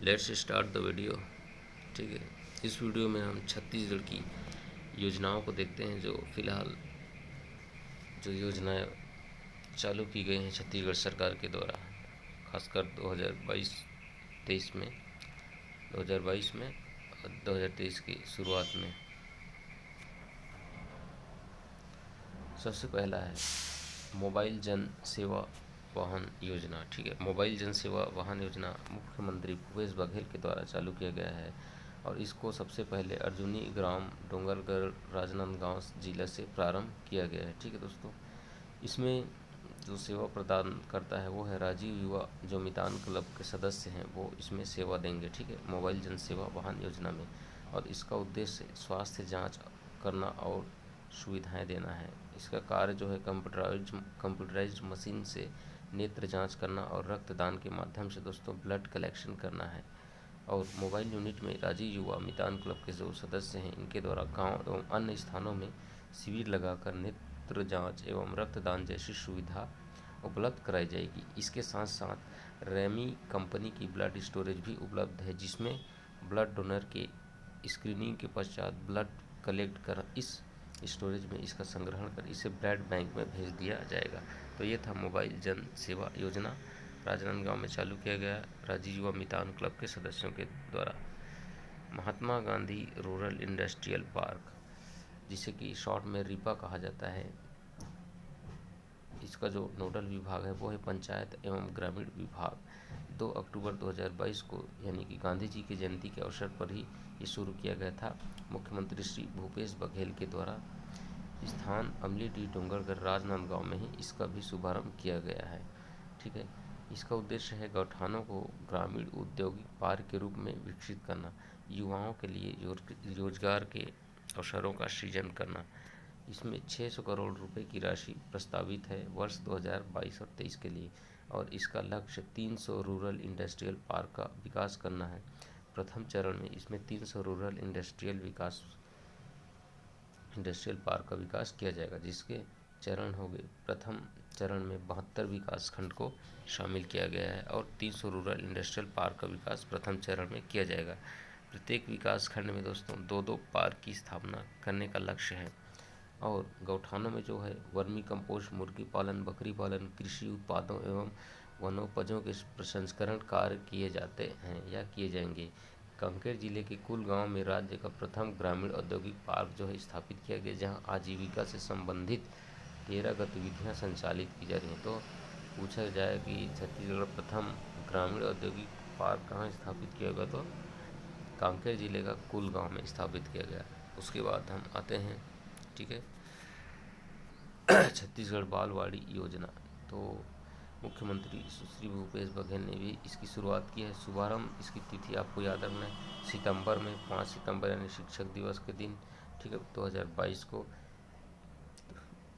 Let's start the video. ठीक है, इस वीडियो में हम छत्तीसगढ़ की योजनाओं को देखते हैं जो फिलहाल जो योजनाएं चालू की गई हैं छत्तीसगढ़ सरकार के द्वारा, खासकर 2022 में और 2023 की शुरुआत में। सबसे पहला है मोबाइल जन सेवा वाहन योजना। ठीक है, मोबाइल जन सेवा वाहन योजना मुख्यमंत्री भूपेश बघेल के द्वारा चालू किया गया है और इसको सबसे पहले अर्जुनी ग्राम डोंगरगढ़ राजनांदगांव जिला से प्रारंभ किया गया है। ठीक है दोस्तों, इसमें जो सेवा प्रदान करता है वो है राजीव युवा जो मितान क्लब के सदस्य हैं, वो इसमें सेवा देंगे। ठीक है, मोबाइल जन सेवा वाहन योजना में, और इसका उद्देश्य स्वास्थ्य जांच करना और सुविधाएं देना है। इसका कार्य जो है कंप्यूटराइज्ड मशीन से नेत्र जांच करना और रक्तदान के माध्यम से दोस्तों ब्लड कलेक्शन करना है। और मोबाइल यूनिट में राजीव युवा मितान क्लब के जो सदस्य हैं इनके द्वारा गांव एवं अन्य स्थानों में शिविर लगाकर नेत्र जांच एवं रक्तदान जैसी सुविधा उपलब्ध कराई जाएगी। इसके साथ साथ रेमी कंपनी की ब्लड स्टोरेज भी उपलब्ध है, जिसमें ब्लड डोनर के स्क्रीनिंग के पश्चात ब्लड कलेक्ट कर इस स्टोरेज में इसका संग्रहण कर इसे ब्लड बैंक में भेज दिया जाएगा। तो ये था मोबाइल जन सेवा योजना, राजनांदगांव में चालू किया गया राजीव युवा मितान क्लब के सदस्यों के द्वारा। Mahatma Gandhi rural industrial park, जिसे कि शॉर्ट में रीपा कहा जाता है, इसका जो नोडल विभाग है वो है पंचायत एवं ग्रामीण विभाग। 2 अक्टूबर 2022 को यानी कि गांधी जी की जयंती के अवसर पर ही ये शुरू किया गया था मुख्यमंत्री श्री भूपेश बघेल के द्वारा। स्थान अमलीडीह डोंगरगढ़ राजनांदगांव में ही इसका भी शुभारंभ किया गया है। ठीक है, इसका उद्देश्य है गौठानों को ग्रामीण औद्योगिक पार्क के रूप में विकसित करना, युवाओं के लिए रोजगार के अवसरों का सृजन करना। इसमें 600 करोड़ रुपए की राशि प्रस्तावित है वर्ष 2022 और 23 के लिए, और इसका लक्ष्य 300 रूरल इंडस्ट्रियल पार्क का विकास करना है। प्रथम चरण में इसमें 300 रूरल इंडस्ट्रियल पार्क का विकास किया जाएगा, जिसके चरण हो गए। प्रथम चरण में 72 विकास खंड को शामिल किया गया है और 300 रूरल इंडस्ट्रियल पार्क का विकास प्रथम चरण में किया जाएगा। प्रत्येक विकास खंड में दोस्तों 2-2 पार्क की स्थापना करने का लक्ष्य है। और गौठानों में जो है वर्मी कंपोस्ट, मुर्गी पालन, बकरी पालन, कृषि उत्पादों एवं वनोपजों के प्रसंस्करण कार्य किए जाते हैं या किए जाएंगे। कांकेर जिले के कुल गांव में राज्य का प्रथम ग्रामीण औद्योगिक पार्क जो है स्थापित किया गया, जहां आजीविका से संबंधित 13 गतिविधियां संचालित की जा रही हैं। तो पूछा जाए कि छत्तीसगढ़ प्रथम ग्रामीण औद्योगिक पार्क कहाँ स्थापित किया गया, तो कांकेर जिले का कुल गांव में स्थापित किया गया। उसके बाद हम आते हैं, ठीक है, छत्तीसगढ़ बालवाड़ी योजना। तो मुख्यमंत्री श्री भूपेश बघेल ने भी इसकी शुरुआत की है। शुभारंभ इसकी तिथि आपको याद रखना है सितंबर में, 5 सितंबर यानी शिक्षक दिवस के दिन, ठीक है, 2022 को।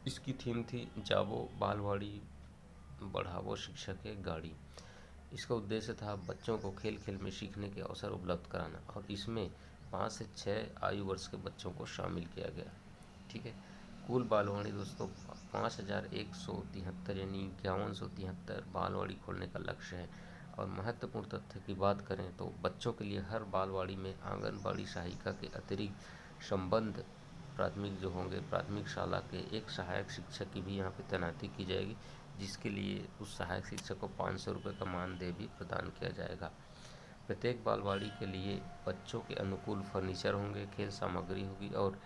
इसकी थीम थी जाबो बालवाड़ी बढ़ावो शिक्षा के गाड़ी। इसका उद्देश्य था बच्चों को खेल खेल में सीखने के अवसर उपलब्ध कराना, और इसमें 5 से 6 आयु वर्ष के बच्चों को शामिल किया गया। ठीक है, कुल बालवाड़ी दोस्तों 5173 यानी 5173 बालवाड़ी खोलने का लक्ष्य है। और महत्वपूर्ण तथ्य की बात करें तो बच्चों के लिए हर बालवाड़ी में आंगनबाड़ी सहायिका के अतिरिक्त संबंध प्राथमिक जो होंगे प्राथमिक शाला के एक सहायक शिक्षक की भी यहाँ पे तैनाती की जाएगी, जिसके लिए उस सहायक शिक्षक को 500 रुपये का मानदेय भी प्रदान किया जाएगा। प्रत्येक बालवाड़ी के लिए बच्चों के अनुकूल फर्नीचर होंगे, खेल सामग्री होगी, और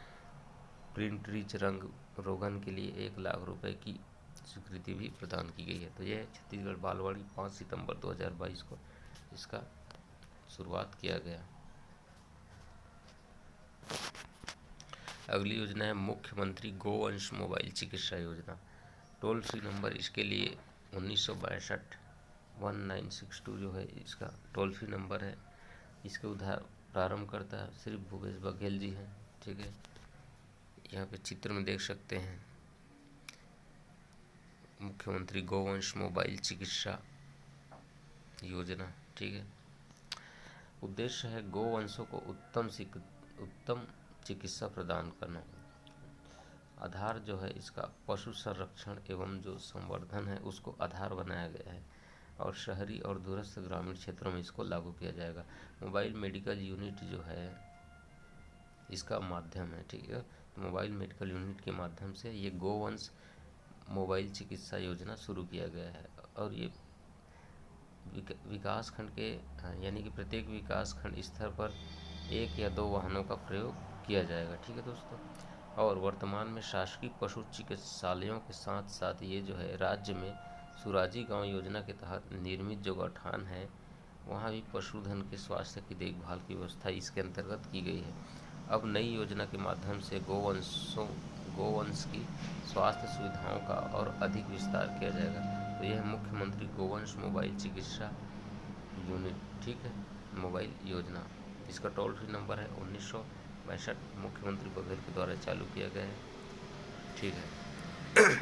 प्रिंट रिच रंग रोगन के लिए 1 लाख रुपए की स्वीकृति भी प्रदान की गई है। तो यह छत्तीसगढ़ बालवाड़ी 5 सितंबर 2022 को इसका शुरुआत किया गया। अगली योजना है मुख्यमंत्री गोवंश मोबाइल चिकित्सा योजना। टोल फ्री नंबर इसके लिए 1962 जो है इसका टोल फ्री नंबर है। इसके प्रारंभ करता है श्री भूपेश बघेल जी हैं। ठीक है, यहाँ पे चित्र में देख सकते हैं मुख्यमंत्री गोवंश मोबाइल चिकित्सा योजना। ठीक है, उद्देश्य है गोवंशों को उत्तम चिकित्सा प्रदान करना। आधार जो है इसका पशु संरक्षण एवं जो संवर्धन है उसको आधार बनाया गया है। और शहरी और दूरस्थ ग्रामीण क्षेत्रों में इसको लागू किया जाएगा। मोबाइल मेडिकल यूनिट जो है इसका माध्यम है, ठीक है। तो मोबाइल मेडिकल यूनिट के माध्यम से ये गोवंश मोबाइल चिकित्सा योजना शुरू किया गया है। और ये विकास खंड के यानी कि प्रत्येक विकास खंड स्तर पर 1 या 2 वाहनों का प्रयोग किया जाएगा, ठीक है दोस्तों। और वर्तमान में शासकीय पशु चिकित्सालयों के साथ साथ ये जो है राज्य में सुराजी गांव योजना के तहत निर्मित जो गौठान है वहाँ भी पशुधन के स्वास्थ्य की देखभाल की व्यवस्था इसके अंतर्गत की गई है। अब नई योजना के माध्यम से गोवंश की स्वास्थ्य सुविधाओं का और अधिक विस्तार किया जाएगा। तो यह मुख्यमंत्री गोवंश मोबाइल चिकित्सा यूनिट, ठीक है, मोबाइल योजना, इसका टोल फ्री नंबर है 1962, मुख्यमंत्री बघेल के द्वारा चालू किया गया है, ठीक है।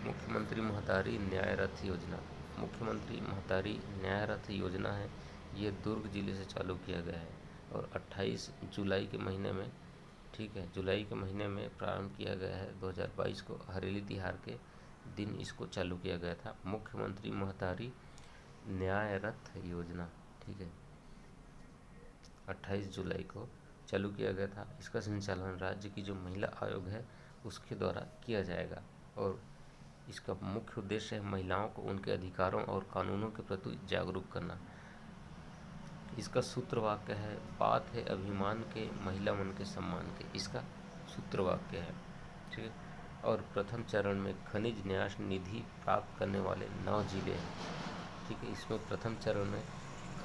मुख्यमंत्री महतारी न्याय रथ योजना, मुख्यमंत्री महतारी न्याय रथ योजना है, ये दुर्ग जिले से चालू किया गया है और 28 जुलाई के महीने में, ठीक है, जुलाई के महीने में प्रारंभ किया गया है। 2022 को हरेली तिहार के दिन इसको चालू किया गया था। मुख्यमंत्री महतारी न्याय रथ योजना, ठीक है, 28 जुलाई को चालू किया गया था। इसका संचालन राज्य की जो महिला आयोग है उसके द्वारा किया जाएगा और इसका मुख्य उद्देश्य है महिलाओं को उनके अधिकारों और कानूनों के प्रति जागरूक करना। इसका सूत्र वाक्य है, बात है अभिमान के, महिला मन के सम्मान के, इसका सूत्र वाक्य है, ठीक है। और प्रथम चरण में खनिज न्यास निधि प्राप्त करने वाले 9 जिले हैं, ठीक है। इसमें प्रथम चरण में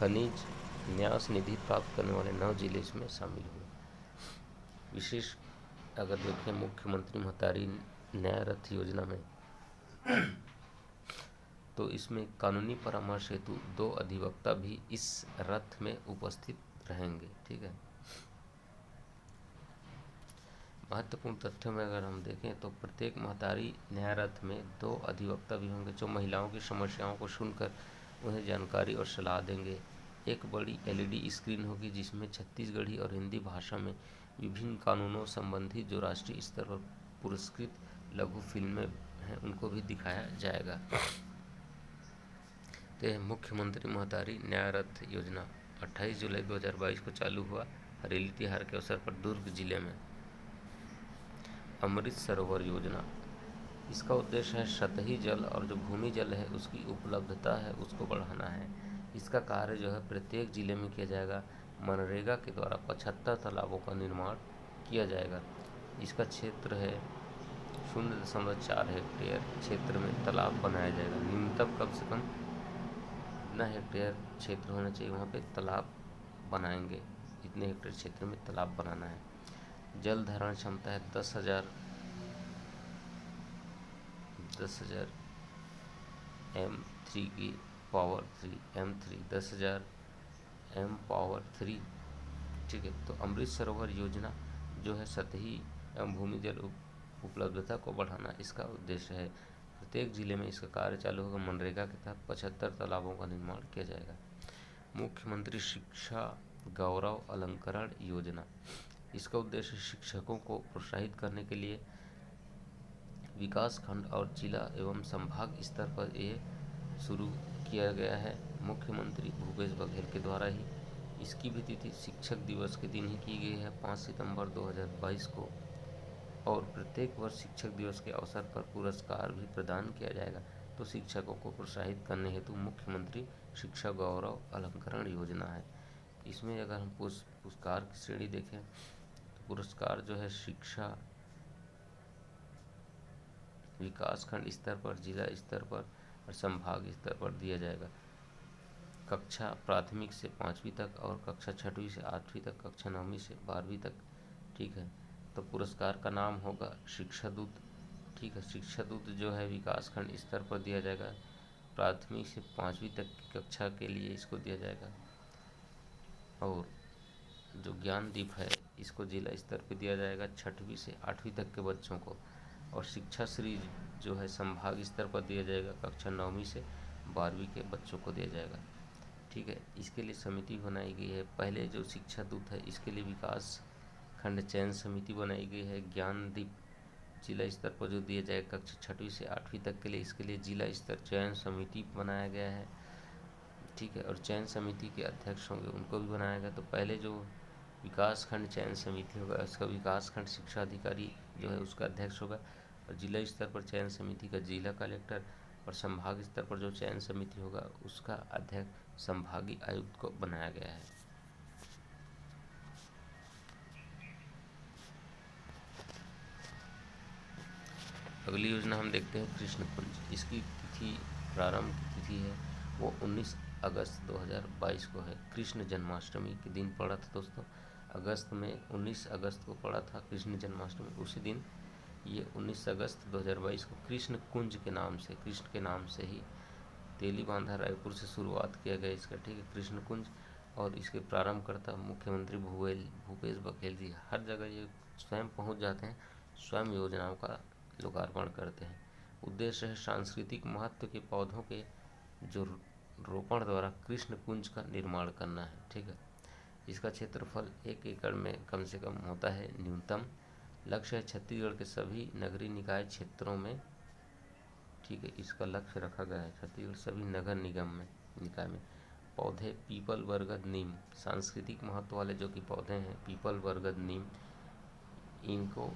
खनिज न्यास निधि प्राप्त करने वाले 9 जिले इसमें शामिल हुए। विशेष अगर देखें मुख्यमंत्री महतारी न्याय रथ योजना में तो इसमें कानूनी परामर्श हेतु 2 अधिवक्ता भी इस रथ में उपस्थित रहेंगे, ठीक है। महत्वपूर्ण तथ्यों में अगर हम देखें तो प्रत्येक महतारी न्याय रथ में 2 अधिवक्ता भी होंगे जो महिलाओं की समस्याओं को सुनकर उन्हें जानकारी और सलाह देंगे। एक बड़ी LED स्क्रीन होगी जिसमें छत्तीसगढ़ी और हिंदी भाषा में विभिन्न कानूनों संबंधी जो राष्ट्रीय स्तर पर पुरस्कृत लघु फिल्में हैं उनको भी दिखाया जाएगा। तो यह मुख्यमंत्री महतारी न्याय रथ योजना 28 जुलाई 2022 को चालू हुआ हरेली तिहार के अवसर पर दुर्ग जिले में। अमृत सरोवर योजना, इसका उद्देश्य है सतही जल और जो भूमि जल है उसकी उपलब्धता है उसको बढ़ाना है। इसका कार्य जो है प्रत्येक जिले में किया जाएगा। मनरेगा के द्वारा 75 तालाबों का निर्माण किया जाएगा। इसका क्षेत्र है 0.4 हेक्टेयर क्षेत्र में तालाब बनाया जाएगा। न्यूनतम कम से कम इतना हेक्टेयर क्षेत्र होना चाहिए, वहाँ पे तालाब बनाएंगे, इतने हेक्टेयर क्षेत्र में तालाब बनाना है। जल धारण क्षमता है 10,000 M3 की पावर 3 M3 10,000 M पावर 3, ठीक है। तो अमृत सरोवर योजना जो है सतही एवं भूमि जल उपलब्धता को बढ़ाना इसका उद्देश्य है। प्रत्येक जिले में इसका कार्य चालू होगा। मनरेगा के तहत 75 तालाबों का निर्माण किया जाएगा। मुख्यमंत्री शिक्षा गौरव अलंकरण योजना, इसका उद्देश्य शिक्षकों को प्रोत्साहित करने के लिए विकास खंड और जिला एवं संभाग स्तर पर ये शुरू किया गया है। मुख्यमंत्री भूपेश बघेल के द्वारा ही इसकी भी तिथि शिक्षक दिवस के दिन ही की गई है 5 सितंबर 2022 को। और प्रत्येक वर्ष शिक्षक दिवस के अवसर पर पुरस्कार भी प्रदान किया जाएगा। तो शिक्षकों को प्रोत्साहित करने हेतु मुख्यमंत्री शिक्षा गौरव अलंकरण योजना है। इसमें अगर हम पुरस्कार की श्रेणी देखें तो पुरस्कार जो है शिक्षा विकास खंड स्तर पर, जिला स्तर पर और संभाग स्तर पर दिया जाएगा। कक्षा प्राथमिक से 5वीं तक और कक्षा 6वीं से 8वीं तक, कक्षा 9वीं से 12वीं तक, ठीक है। तो पुरस्कार का नाम होगा शिक्षा दूत, ठीक है। शिक्षा दूत जो है विकास खंड स्तर पर दिया जाएगा। प्राथमिक से 5वीं तक की कक्षा के लिए इसको दिया जाएगा। और जो ज्ञान दीप है इसको जिला स्तर पर दिया जाएगा 6वीं से 8वीं तक के बच्चों को। और शिक्षा श्री जो है संभाग स्तर पर दिया जाएगा, कक्षा 9वीं से 12वीं के बच्चों को दिया जाएगा, ठीक है। इसके लिए समिति बनाई गई है। पहले जो शिक्षा दूत है इसके लिए विकास खंड चयन समिति बनाई गई है। ज्ञान दीप जिला स्तर पर जो दिया जाएगा कक्षा 6वीं से 8वीं तक के लिए, इसके लिए जिला स्तर चयन समिति बनाया गया है, ठीक है। और चयन समिति के अध्यक्ष होंगे, उनको भी बनाया गया। तो पहले जो विकास खंड चयन समिति होगा, उसका विकास खंड शिक्षा अधिकारी जो है उसका अध्यक्ष होगा, और जिला स्तर पर चयन समिति का जिला कलेक्टर, और संभाग स्तर पर जो चयन समिति होगा उसका अध्यक्ष संभागीय आयुक्त को बनाया गया है। अगली योजना हम देखते हैं कृष्ण कुंज। इसकी तिथि, प्रारंभ की तिथि है वो 19 अगस्त 2022 को है। कृष्ण जन्माष्टमी के दिन पड़ा था दोस्तों, अगस्त में 19 अगस्त को पड़ा था कृष्ण जन्माष्टमी। उसी दिन ये 19 अगस्त 2022 को कृष्ण कुंज के नाम से, कृष्ण के नाम से ही तेलीबांधा रायपुर से शुरुआत किया गया इसका, ठीक है, कृष्ण कुंज। और इसके प्रारंभकर्ता मुख्यमंत्री भूपेश बघेल जी। हर जगह ये स्वयं पहुंच जाते हैं, स्वयं योजनाओं का लोकार्पण करते हैं। उद्देश्य है सांस्कृतिक महत्व के पौधों के जो रोपण द्वारा कृष्ण कुंज का निर्माण करना है, ठीक है। इसका क्षेत्रफल 1 एकड़ में कम से कम होता है न्यूनतम। लक्ष्य है छत्तीसगढ़ के सभी नगरीय निकाय क्षेत्रों में, ठीक है, इसका लक्ष्य रखा गया है छत्तीसगढ़ सभी नगर निगम में, निकाय में पौधे पीपल, बरगद, नीम, सांस्कृतिक महत्व वाले जो कि पौधे हैं पीपल, बरगद, नीम, इनको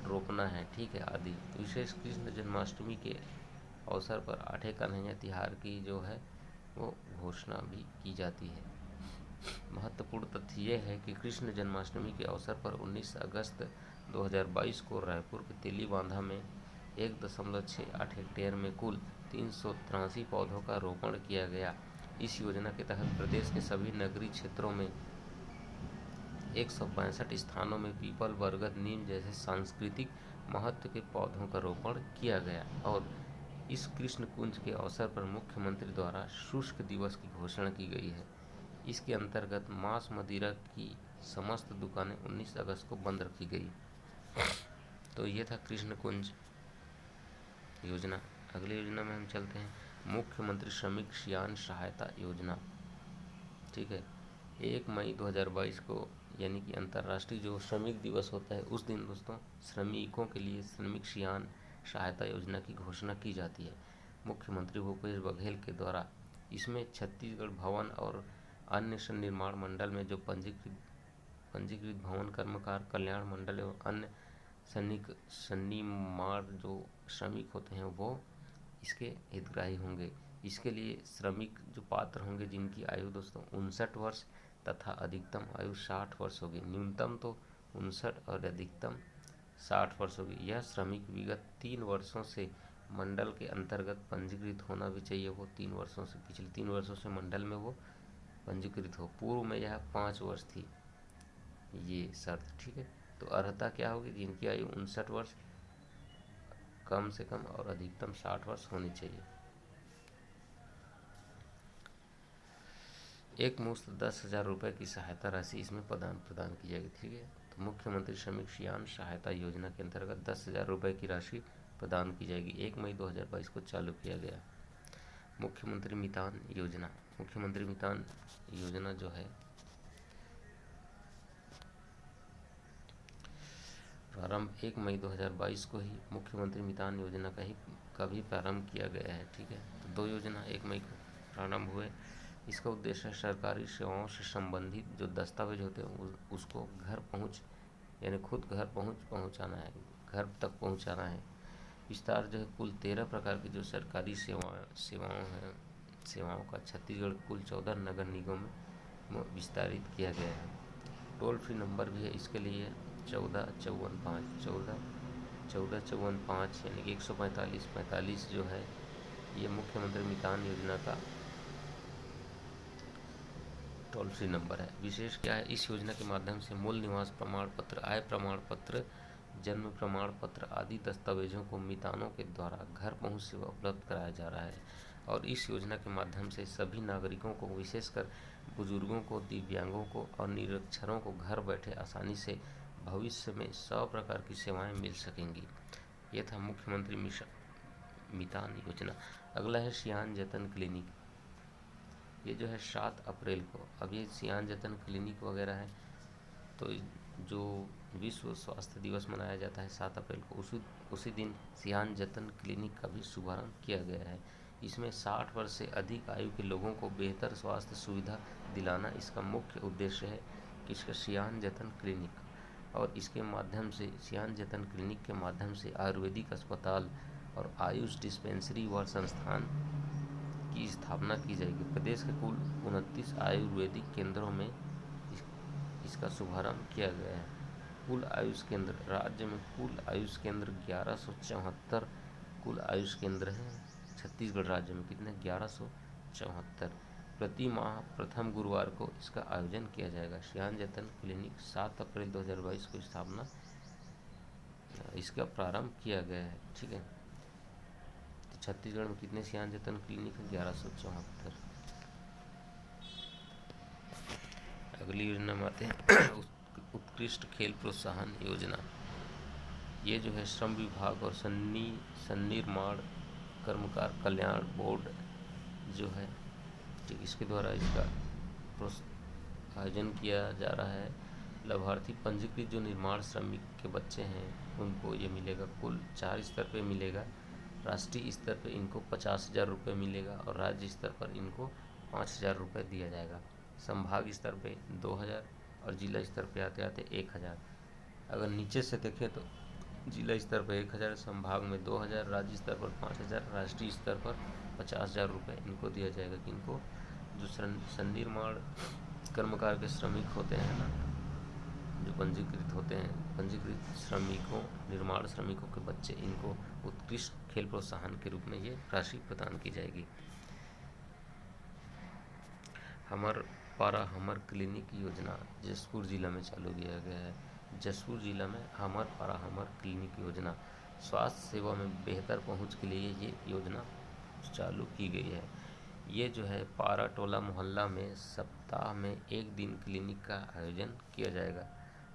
रोपना है, ठीक है, आदि। विशेष कृष्ण जन्माष्टमी के अवसर पर आठे कन्हैया तिहार की जो है वो घोषणा भी की जाती है। महत्वपूर्ण तथ्य ये है कि कृष्ण जन्माष्टमी के अवसर पर 19 अगस्त 2022 को रायपुर के तेलीबांधा में 1.68 हेक्टेयर में कुल 383 पौधों का रोपण किया गया। इस योजना के तहत प्रदेश के सभी नगरीय क्षेत्रों में 162 स्थानों में पीपल, बरगद, नीम जैसे सांस्कृतिक महत्व के पौधों का रोपण किया गया। और इस कृष्ण कुंज के अवसर पर मुख्यमंत्री द्वारा शुष्क दिवस की घोषणा की गई है। इसके अंतर्गत मांस मदिरा की समस्त दुकानें 19 अगस्त को बंद रखी गई। तो ये था कृष्ण कुंज योजना। अगली योजना में हम चलते हैं मुख्यमंत्री श्रमिक सियान सहायता योजना, ठीक है। 1 मई 2022 को यानी कि अंतर्राष्ट्रीय जो श्रमिक दिवस होता है उस दिन दोस्तों श्रमिकों के लिए श्रमिक सियान सहायता योजना की घोषणा की जाती है मुख्यमंत्री भूपेश बघेल के द्वारा। इसमें छत्तीसगढ़ भवन और अन्य निर्माण मंडल में जो पंजीकृत भवन कर्मकार कल्याण मंडल एवं अन्य सन्निमाण जो श्रमिक होते हैं वो इसके हितग्राही होंगे। इसके लिए श्रमिक जो पात्र होंगे जिनकी आयु दोस्तों 59 वर्ष तथा अधिकतम आयु 60 वर्ष होगी। न्यूनतम तो 59 और अधिकतम 60 वर्ष होगी। यह श्रमिक विगत 3 वर्षों से मंडल के अंतर्गत पंजीकृत होना भी चाहिए। वो 3 वर्षों से, पिछले 3 वर्षों से मंडल में वो पंजीकृत हो। पूर्व में यह 5 वर्ष थी ये शर्त, ठीक है। तो अर्हता क्या होगी, जिनकी आयु 59 वर्ष कम से कम और अधिकतम 60 वर्ष होनी चाहिए। एक मुश्त 10,000 रुपये की सहायता राशि इसमें प्रदान की जाएगी, ठीक है। तो मुख्यमंत्री श्रमिक सियान सहायता योजना के अंतर्गत 10,000 रुपये की राशि प्रदान की जाएगी। 1 मई 2022 को चालू किया गया। मुख्यमंत्री मितान योजना, मुख्यमंत्री मितान योजना जो है प्रारंभ 1 मई 2022 को ही मुख्यमंत्री मितान योजना का भी प्रारंभ किया गया है, ठीक है। तो 2 योजना 1 मई को प्रारंभ हुए। इसका उद्देश्य है सरकारी सेवाओं से संबंधित जो दस्तावेज होते हैं उसको घर पहुंच यानी खुद घर पहुंचाना है, घर तक पहुंचाना है। विस्तार जो है कुल 13 प्रकार की जो सरकारी सेवाओं का छत्तीसगढ़ कुल 14 नगर निगम में विस्तारित किया गया है। टोल फ्री नंबर भी है इसके लिए 1454 यानी कि 145 जो है ये मुख्यमंत्री मितान योजना का टोल फ्री नंबर है। विशेष क्या है, इस योजना के माध्यम से मूल निवास प्रमाण पत्र, आय प्रमाण पत्र, जन्म प्रमाण पत्र आदि दस्तावेजों को मितानों के द्वारा घर पहुंच सेवा उपलब्ध कराया जा रहा है। और इस योजना के माध्यम से सभी नागरिकों को, विशेषकर बुजुर्गों को, दिव्यांगों को और निरक्षरों को घर बैठे आसानी से भविष्य में 100 प्रकार की सेवाएं मिल सकेंगी। ये था मुख्यमंत्री मितान योजना। अगला है सियान जतन क्लिनिक। ये जो है 7 अप्रैल को, अब ये सियान जतन क्लिनिक वगैरह है तो जो विश्व स्वास्थ्य दिवस मनाया जाता है 7 अप्रैल को, उसी दिन सियान जतन क्लिनिक का भी शुभारंभ किया गया है। इसमें 60 वर्ष से अधिक आयु के लोगों को बेहतर स्वास्थ्य सुविधा दिलाना इसका मुख्य उद्देश्य है कि इसका सियान जतन क्लिनिक, और इसके माध्यम से सियान जतन क्लिनिक के माध्यम से आयुर्वेदिक अस्पताल और आयुष डिस्पेंसरी व संस्थान की स्थापना की जाएगी। प्रदेश के कुल 29 आयुर्वेदिक केंद्रों में इसका शुभारंभ किया गया है। कुल आयुष केंद्र, राज्य में कुल आयुष केंद्र 1174 कुल आयुष केंद्र हैं। छत्तीसगढ़ राज्य में कितने? 1174। प्रति माह प्रथम गुरुवार को इसका आयोजन किया जाएगा। सियान जतन क्लिनिक 7 अप्रैल 2022 को स्थापना इसका प्रारंभ किया गया है। ठीक है, तो छत्तीसगढ़ में कितने सियान जतन क्लिनिक हैं? 1174। अगली योजना में आते हैं उत्कृष्ट खेल प्रोत्साहन योजना। ये जो है श्रम विभाग और सन्निर्माण कर्मकार कल्याण बोर्ड जो है, ठीक, इसके द्वारा इसका आयोजन किया जा रहा है। लाभार्थी पंजीकृत जो निर्माण श्रमिक के बच्चे हैं उनको ये मिलेगा। कुल 4 स्तर पे मिलेगा। राष्ट्रीय स्तर पे इनको 50,000 रुपये मिलेगा और राज्य स्तर पर इनको 5,000 रुपये दिया जाएगा। संभाग स्तर पे 2,000 और जिला स्तर पे आते आते 1,000। अगर नीचे से देखें तो जिला स्तर पर 1,000, संभाग में 2,000, राज्य स्तर पर 5,000, राष्ट्रीय स्तर पर 50,000 रुपये इनको दिया जाएगा। किनको? जो सन्निर्माण कर्मकार के श्रमिक होते हैं ना, जो पंजीकृत होते हैं, पंजीकृत श्रमिकों, निर्माण श्रमिकों के बच्चे, इनको उत्कृष्ट खेल प्रोत्साहन के रूप में ये राशि प्रदान की जाएगी। हमर पारा हमर क्लिनिक योजना जशपुर जिला में चालू किया गया है। जशपुर जिला में हमर पारा हमर क्लिनिक योजना स्वास्थ्य सेवा में बेहतर पहुंच के लिए ये योजना चालू की गई है। ये जो है पारा टोला मोहल्ला में सप्ताह में 1 दिन क्लिनिक का आयोजन किया जाएगा।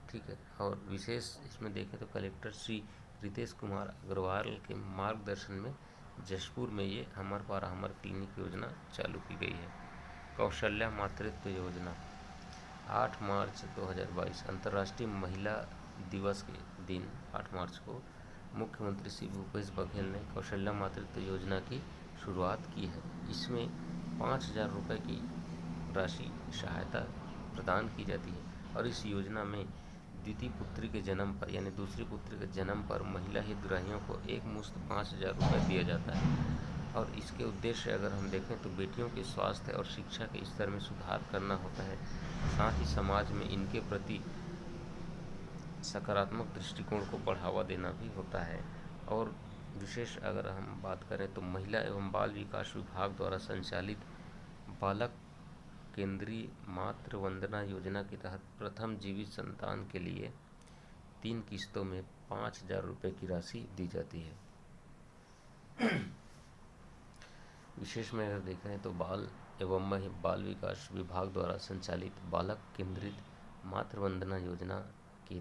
ठीक है, और विशेष इसमें देखें तो कलेक्टर श्री रितेश कुमार अग्रवाल के मार्गदर्शन में जशपुर में ये हमर पारा हमर क्लिनिक योजना चालू की गई है। कौशल्या मातृत्व योजना 8 मार्च 2022 अंतर्राष्ट्रीय महिला दिवस के दिन 8 मार्च को मुख्यमंत्री श्री भूपेश बघेल ने कौशल्या मातृत्व योजना की शुरुआत की है। इसमें 5,000 रुपये की राशि सहायता प्रदान की जाती है और इस योजना में द्वितीय पुत्री के जन्म पर यानी दूसरी पुत्री के जन्म पर महिला हितग्राहियों को एक मुश्त 5,000 रुपये दिया जाता है। और इसके उद्देश्य अगर हम देखें तो बेटियों के स्वास्थ्य और शिक्षा के स्तर में सुधार करना होता है, साथ ही समाज में इनके प्रति सकारात्मक दृष्टिकोण को बढ़ावा देना भी होता है। और विशेष अगर हम बात करें तो महिला एवं बाल विकास विभाग द्वारा संचालित बालक केंद्रीय मातृ वंदना योजना के तहत प्रथम जीवित संतान के लिए 3 किस्तों में 5,000 रुपये की राशि दी जाती है। विशेष में अगर देखें तो बाल एवं बाल विकास विभाग द्वारा संचालित बालक केंद्रित मातृवंदना योजना के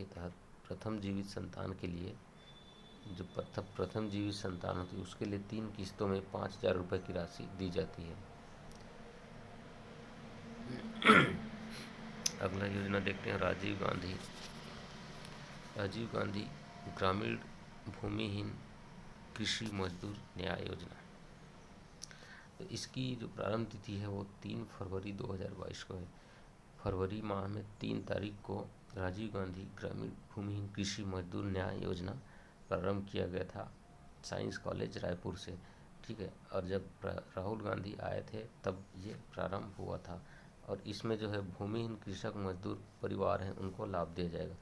तहत प्रथम जीवित संतान के लिए जो प्रथम जीवित संतान होती है उसके लिए 3 किस्तों में 5,000 रुपये की राशि दी जाती है। अगला योजना देखते हैं राजीव गांधी ग्रामीण भूमिहीन कृषि मजदूर न्याय योजना। तो इसकी जो प्रारंभ तिथि है वो 3 फरवरी 2022 को है। फरवरी माह में 3 तारीख को राजीव गांधी ग्रामीण भूमिहीन कृषि मजदूर न्याय योजना प्रारंभ किया गया था साइंस कॉलेज रायपुर से। ठीक है, और जब राहुल गांधी आए थे तब ये प्रारंभ हुआ था। और इसमें जो है भूमिहीन कृषक मजदूर परिवार हैं उनको लाभ दिया जाएगा।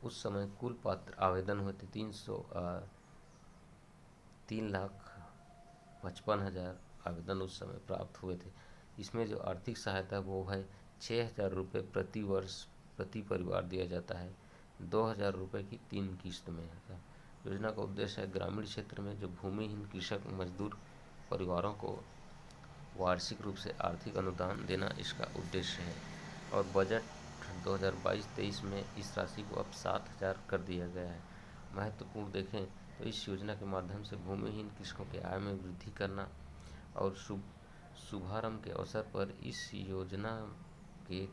उस समय कुल पात्र आवेदन हुए थे 3,55,000 आवेदन उस समय प्राप्त हुए थे। इसमें जो आर्थिक सहायता वो है 6,000 रुपये प्रति वर्ष प्रति परिवार दिया जाता है। 2,000 रुपये की 3 किस्त में है। योजना का उद्देश्य है ग्रामीण क्षेत्र में जो भूमिहीन कृषक मजदूर परिवारों को वार्षिक रूप से आर्थिक अनुदान देना इसका उद्देश्य है। और बजट 2022-23 में इस राशि को अब 7,000 कर दिया गया है। महत्वपूर्ण देखें तो इस योजना के माध्यम से भूमिहीन कृषकों के आय में वृद्धि करना और शुभारंभ के अवसर पर इस योजना के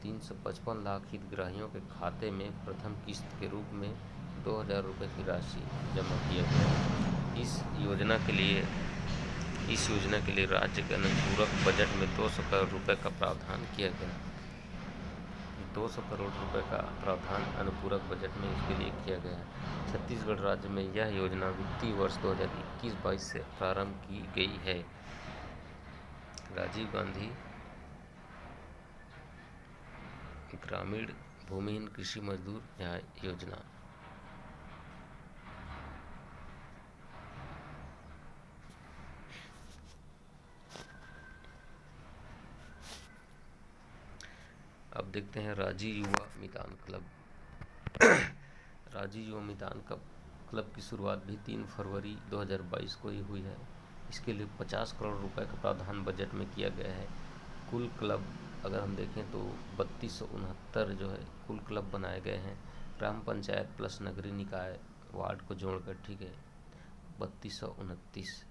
355 लाख हितग्राहियों के खाते में प्रथम किस्त के रूप में 2,000 रुपये की राशि जमा किया गया। इस योजना के लिए राज्य के अनुपूरक बजट में 200 करोड़ रुपये का प्रावधान किया गया। 200 करोड़ रुपए का प्रावधान अनुपूरक बजट में इसके लिए किया गया है। छत्तीसगढ़ राज्य में यह योजना वित्तीय वर्ष 2021-22 से प्रारंभ की गई है। राजीव गांधी ग्रामीण भूमिहीन कृषि मजदूर न्याय योजना। अब देखते हैं राजी युवा मितान क्लब। राजी युवा मितान क्लब की शुरुआत भी 3 फरवरी 2022 को ही हुई है। इसके लिए 50 करोड़ रुपए का प्रावधान बजट में किया गया है। कुल क्लब अगर हम देखें तो 3269 जो है कुल क्लब बनाए गए हैं, ग्राम पंचायत प्लस नगरीय निकाय वार्ड को जोड़कर, ठीक है, 3229।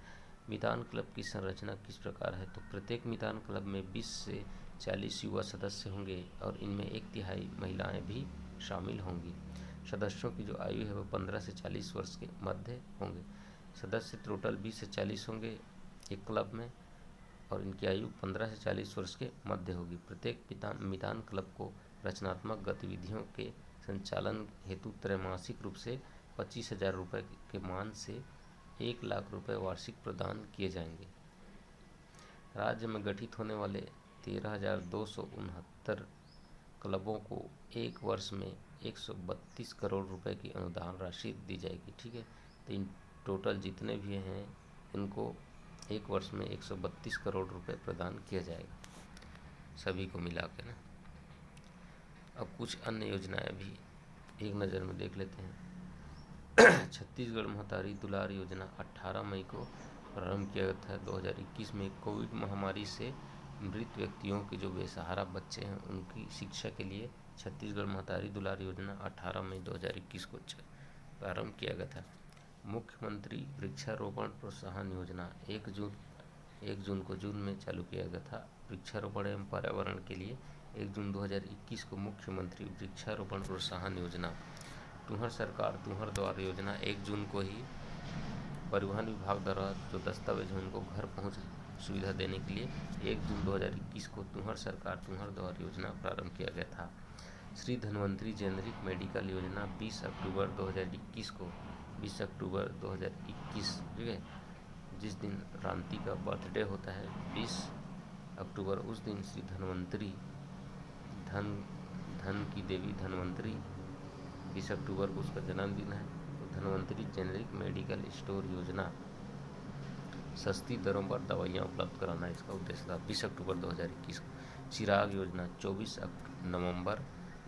मितान क्लब की संरचना किस प्रकार है, तो प्रत्येक मितान क्लब में 20 से 40 युवा सदस्य होंगे और इनमें 1/3 महिलाएं भी शामिल होंगी। सदस्यों की जो आयु है वो 15 से 40 वर्ष के मध्य होंगे। सदस्य टोटल 20 से 40 होंगे एक क्लब में और इनकी आयु 15 से 40 वर्ष के मध्य होगी। प्रत्येक मितान क्लब को रचनात्मक गतिविधियों के संचालन हेतु त्रैमासिक रूप से 25,000 रुपये के मान से 1 लाख रुपये वार्षिक प्रदान किए जाएंगे। राज्य में गठित होने वाले 13,269 क्लबों को एक वर्ष में 132 करोड़ रुपए की अनुदान राशि दी जाएगी, ठीक है। तो इन टोटल जितने भी हैं इनको एक वर्ष में 132 करोड़ रुपए प्रदान किया जाएगा सभी को मिला के ना। अब कुछ अन्य योजनाएं भी एक नज़र में देख लेते हैं। छत्तीसगढ़ महतारी दुलार योजना 18 मई को प्रारंभ किया गया था। 2021 में कोविड महामारी से मृत व्यक्तियों के जो बेसहारा बच्चे हैं उनकी शिक्षा के लिए छत्तीसगढ़ महतारी दुलार योजना 18 मई 2021 को प्रारंभ किया गया था। मुख्यमंत्री वृक्षारोपण प्रोत्साहन योजना 1 जून को जून में चालू किया गया था। वृक्षारोपण एवं पर्यावरण के लिए 1 जून 2021 को मुख्यमंत्री वृक्षारोपण प्रोत्साहन योजना, तुहर सरकार तुहर द्वार योजना 1 जून को ही परिवहन विभाग द्वारा जो दस्तावेज हैं उनको घर पहुंच सुविधा देने के लिए 1 जून 2021 को तुहर सरकार तुहर द्वार योजना प्रारंभ किया गया था। श्री धन्वंतरी जेनरिक मेडिकल योजना 20 अक्टूबर 2021 को 20 अक्टूबर 2021, ठीक है, जिस दिन क्रांति का बर्थडे होता है 20 अक्टूबर, उस दिन श्री धन्वंतरी धन की देवी धन्वंतरी 20 अक्टूबर को उसका जन्मदिन है। तो धन्वंतरी जेनरिक मेडिकल स्टोर योजना सस्ती दरों पर दवाइयाँ उपलब्ध कराना इसका उद्देश्य था। 20 अक्टूबर 2021 को चिराग योजना 24 नवंबर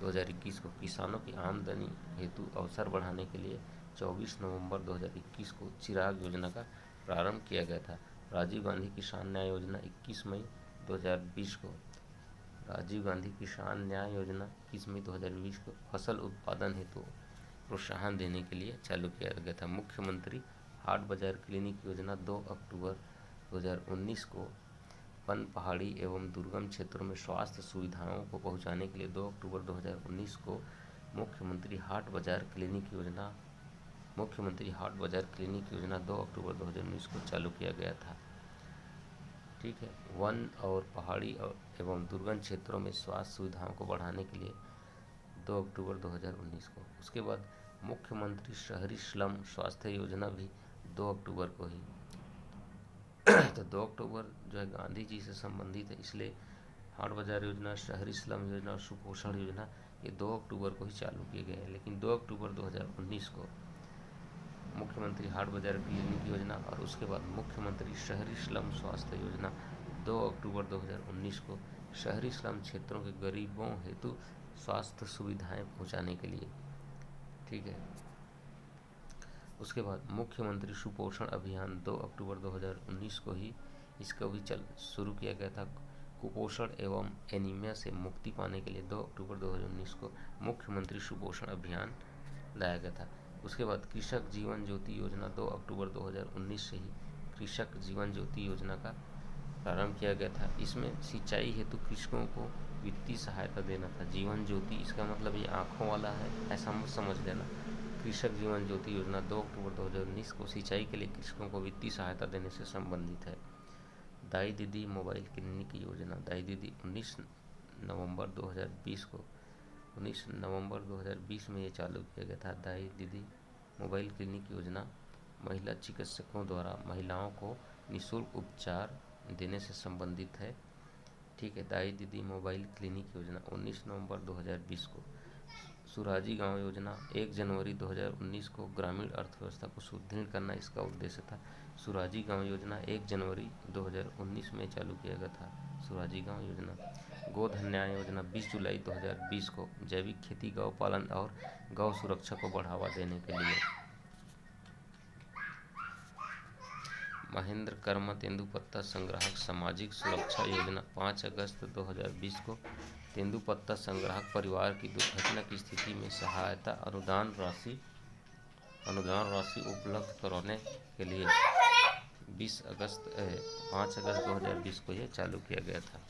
2021 को किसानों की आमदनी हेतु अवसर बढ़ाने के लिए 24 नवंबर 2021 को चिराग योजना का प्रारंभ किया गया था। राजीव गांधी किसान न्याय योजना 21 मई 2020 को राजीव गांधी किसान न्याय योजना 21 मई 2020 को फसल उत्पादन हेतु प्रोत्साहन देने के लिए चालू किया गया था। मुख्यमंत्री हाट बाजार क्लिनिक योजना 2 अक्टूबर 2019 को वन पहाड़ी एवं दुर्गम क्षेत्रों में स्वास्थ्य सुविधाओं को पहुंचाने के लिए 2 अक्टूबर 2019 को मुख्यमंत्री हाट बाजार क्लिनिक योजना 2 अक्टूबर 2019 को चालू किया गया था, ठीक है। वन और पहाड़ी एवं दुर्गम क्षेत्रों में स्वास्थ्य सुविधाओं को बढ़ाने के लिए 2 अक्टूबर 2019 को। उसके बाद मुख्यमंत्री शहरी स्लम स्वास्थ्य योजना भी 2 अक्टूबर को ही। तो 2 अक्टूबर जो है गांधी जी से संबंधित है, इसलिए हाट बाजार योजना, शहरी स्लम योजना और सुपोषण योजना ये 2 अक्टूबर को ही चालू किए गए हैं। लेकिन 2 अक्टूबर 2019 को मुख्यमंत्री हाट बाजार क्लिनिक योजना और उसके बाद मुख्यमंत्री शहरी स्लम स्वास्थ्य योजना 2 अक्टूबर 2019 को शहरी स्लम क्षेत्रों के गरीबों हेतु स्वास्थ्य सुविधाएं पहुंचाने के लिए, ठीक है। उसके बाद मुख्यमंत्री सुपोषण अभियान 2 अक्टूबर 2019 को ही इसका भी शुरू किया गया था। कुपोषण एवं एनीमिया से मुक्ति पाने के लिए 2 अक्टूबर 2019 को मुख्यमंत्री सुपोषण अभियान लाया गया था। उसके बाद कृषक जीवन ज्योति योजना 2 अक्टूबर 2019 से ही कृषक जीवन ज्योति योजना का प्रारंभ किया गया था। इसमें सिंचाई हेतु कृषकों को वित्तीय सहायता देना था। जीवन ज्योति, इसका मतलब ये आँखों वाला है, ऐसा मत समझ लेना। कृषक जीवन ज्योति योजना 2 अक्टूबर 2019 को सिंचाई के लिए कृषकों को वित्तीय सहायता देने से संबंधित है। दाई दीदी मोबाइल क्लिनिक योजना, दाई दीदी 19 नवंबर 2020 में ये चालू किया गया था। दाई दीदी मोबाइल क्लिनिक योजना महिला चिकित्सकों द्वारा महिलाओं को निःशुल्क उपचार देने से संबंधित है। ठीक है, दाई दीदी मोबाइल क्लिनिक योजना 19 नवंबर 2020 को। सुराजी गांव योजना 1 जनवरी 2019 को ग्रामीण अर्थव्यवस्था को सुदृढ़ करना इसका उद्देश्य था। सुराजी गांव योजना 1 जनवरी 2019 में चालू किया गया था। सुराजी गांव योजना। गोधन न्याय योजना 20 जुलाई 2020 को जैविक खेती, गौ पालन और गौ सुरक्षा को बढ़ावा देने के लिए। महेंद्र कर्मा तेंदुपत्ता संग्राहक सामाजिक सुरक्षा योजना 5 अगस्त 2020 को तेंदुपत्ता संग्राहक परिवार की दुर्घटना की स्थिति में सहायता अनुदान राशि उपलब्ध कराने के लिए 5 अगस्त 2020 को यह चालू किया गया था।